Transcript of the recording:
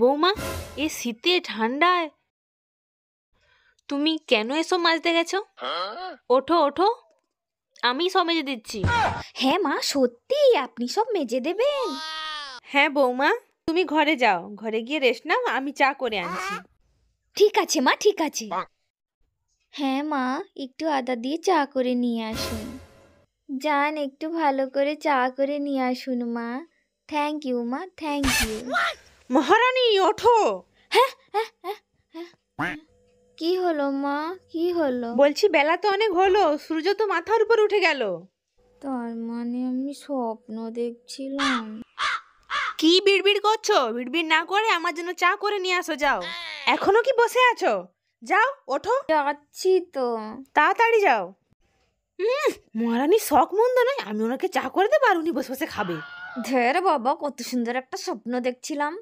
বৌমা, এই শীতে ঠান্ডায় তুমি কেন এসব মাজতে গেছো? ওঠো ওঠো, আমি সব মেজে দিচ্ছি। হ্যাঁ মা, সত্যি আপনি সব মেজে দেবেন? হ্যাঁ বৌমা, তুমি ঘরে যাও, ঘরে গিয়ে রেস্ট নাও, আমি চা করে আনছি। ঠিক আছে মা, ঠিক আছে। হ্যাঁ মা, একটু আদা দিয়ে চা করে নিয়ে আসুন। যান, একটু ভালো করে চা করে নিয়ে আসুন মা। থ্যাংক ইউ মা, থ্যাংক ইউ। মহারানী ওঠো। কি হলো মা, কি হলো? বলছি বেলা তো অনেক হলো, সূর্য তো মাথার উপর উঠে গেল। তার মানে আমি স্বপ্ন দেখছিলাম? কি বিড়বিড় করছো? বিড়বিড় না করে আমার জন্য চা করে নিয়ে আসো, যাও। এখনো কি বসে আছো? যাও ওঠো, যাচ্ছি তো। তাড়াতাড়ি যাও। মহারানী শখ মন্দ নয়, আমি ওনাকে চা করে দেবো আর উনি বসে বসে খাবে। ধের বাবা, কত সুন্দর একটা স্বপ্ন দেখছিলাম।